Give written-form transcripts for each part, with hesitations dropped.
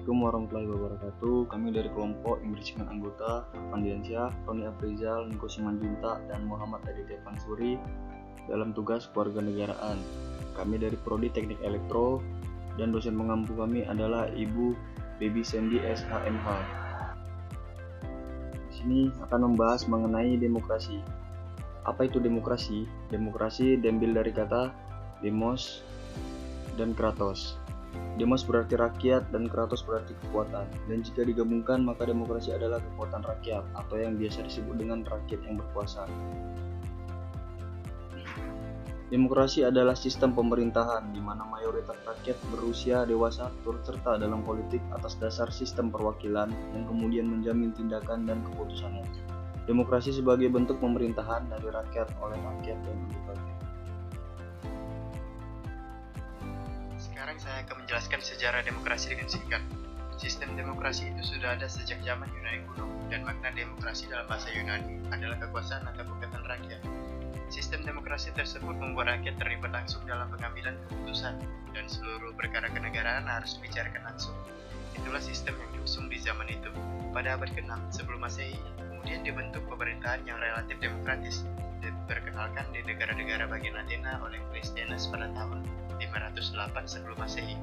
Assalamualaikum warahmatullahi wabarakatuh. Kami dari kelompok yang berisikan anggota Fandiansyah, Roni Afrizal, Niko Simanjuntak, dan Muhammad Aditya Fansuri dalam tugas kewarganegaraan. Kami dari Prodi Teknik Elektro dan dosen pengampu kami adalah Ibu Baby Sandy SHMH. Di sini akan membahas mengenai demokrasi. Apa itu demokrasi? Demokrasi diambil dari kata demos dan kratos. Demos berarti rakyat dan kratos berarti kekuatan. Dan jika digabungkan maka demokrasi adalah kekuatan rakyat atau yang biasa disebut dengan rakyat yang berkuasa. Demokrasi adalah sistem pemerintahan di mana mayoritas rakyat berusia dewasa turut serta dalam politik atas dasar sistem perwakilan yang kemudian menjamin tindakan dan keputusannya. Demokrasi sebagai bentuk pemerintahan dari rakyat oleh rakyat dan untuk rakyat. Sekarang saya akan menjelaskan sejarah demokrasi dengan singkat. Sistem demokrasi itu sudah ada sejak zaman Yunani kuno, dan makna demokrasi dalam bahasa Yunani adalah kekuasaan atau kekuatan rakyat. Sistem demokrasi tersebut membuat rakyat terlibat langsung dalam pengambilan keputusan, dan seluruh perkara kenegaraan harus dibicarakan langsung. Itulah sistem yang diusung di zaman itu. Pada abad ke-6 sebelum Masehi, kemudian dibentuk pemerintahan yang relatif demokratis, diperkenalkan di negara-negara bagian Athena oleh Kristianus pada tahun 508 sebelum Masehi.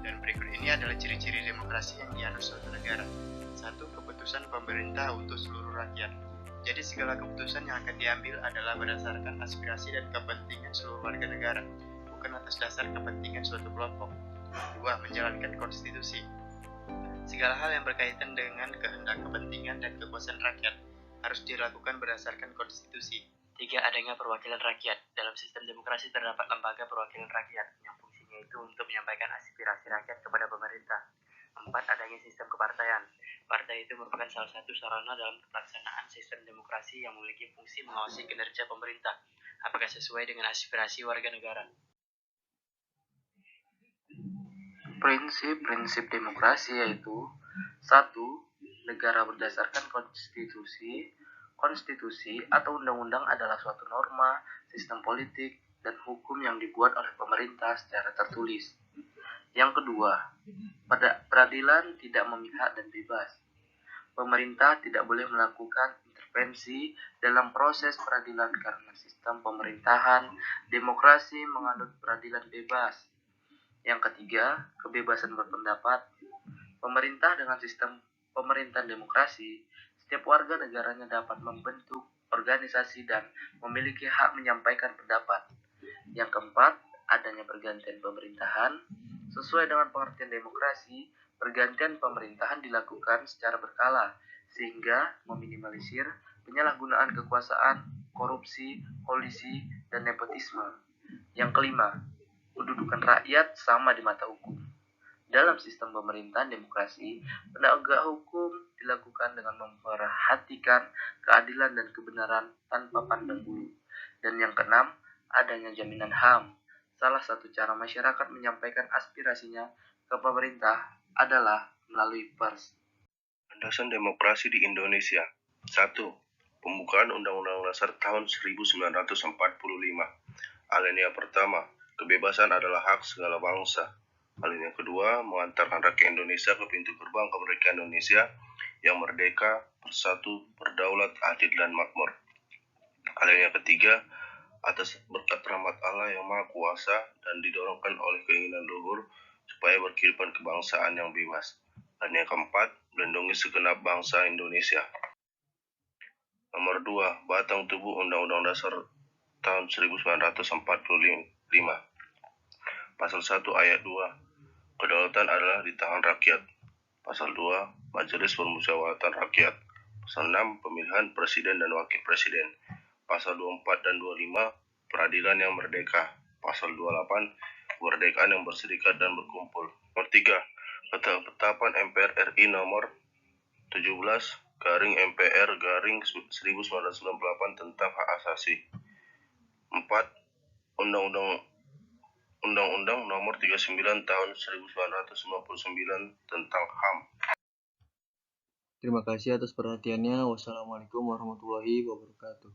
Dan berikut ini adalah ciri-ciri demokrasi yang dianut suatu negara. 1. Keputusan pemerintah untuk seluruh rakyat. Jadi segala keputusan yang akan diambil adalah berdasarkan aspirasi dan kepentingan seluruh warga negara, bukan atas dasar kepentingan suatu kelompok. 2. Menjalankan konstitusi. Segala hal yang berkaitan dengan kehendak, kepentingan, dan kekuasaan rakyat harus dilakukan berdasarkan konstitusi. 3. Adanya perwakilan rakyat. Dalam sistem demokrasi terdapat lembaga perwakilan rakyat yang fungsinya itu untuk menyampaikan aspirasi rakyat kepada pemerintah. 4. Adanya sistem kepartaian. Partai itu merupakan salah satu sarana dalam pelaksanaan sistem demokrasi yang memiliki fungsi mengawasi kinerja pemerintah, apakah sesuai dengan aspirasi warga negara. Prinsip-prinsip demokrasi yaitu 1. Negara berdasarkan konstitusi. Konstitusi atau undang-undang adalah suatu norma, sistem politik, dan hukum yang dibuat oleh pemerintah secara tertulis. Yang kedua, peradilan tidak memihak dan bebas. Pemerintah tidak boleh melakukan intervensi dalam proses peradilan karena sistem pemerintahan demokrasi menganut peradilan bebas. Yang ketiga, kebebasan berpendapat. Pemerintah dengan sistem pemerintahan demokrasi, setiap warga negaranya dapat membentuk organisasi dan memiliki hak menyampaikan pendapat. Yang keempat, adanya pergantian pemerintahan. Sesuai dengan pengertian demokrasi, pergantian pemerintahan dilakukan secara berkala, sehingga meminimalisir penyalahgunaan kekuasaan, korupsi, kolisi, dan nepotisme. Yang kelima, kedudukan rakyat sama di mata hukum. Dalam sistem pemerintahan demokrasi, penegak hukum dilakukan dengan memperhatikan keadilan dan kebenaran tanpa pandang bulu. Dan yang keenam, adanya jaminan HAM. Salah satu cara masyarakat menyampaikan aspirasinya ke pemerintah adalah melalui pers. Landasan demokrasi di Indonesia. 1. Pembukaan Undang-Undang Dasar tahun 1945. Alinea pertama, kebebasan adalah hak segala bangsa. Alinea kedua, mengantarkan rakyat Indonesia ke pintu gerbang kemerdekaan Indonesia yang merdeka, bersatu, berdaulat, adil, dan makmur. Alinea ketiga, atas berkat rahmat Allah yang Maha Kuasa dan didorongkan oleh keinginan luhur supaya berkehidupan kebangsaan yang bebas. Dan yang keempat, melindungi segenap bangsa Indonesia. Nomor 2, batang tubuh Undang-Undang Dasar tahun 1945. Pasal 1 ayat 2, kedaulatan adalah di tangan rakyat. Pasal 2, Majelis Permusyawaratan Rakyat. Pasal 6, pemilihan presiden dan wakil presiden. Pasal 24 dan 25, peradilan yang merdeka. Pasal 28, kemerdekaan yang berserikat dan berkumpul. Nomor 3, ketetapan MPR RI nomor 17/MPR/1998 tentang hak asasi. 4, Undang-Undang nomor 39 tahun 1999 tentang HAM. Terima kasih atas perhatiannya. Wassalamualaikum warahmatullahi wabarakatuh.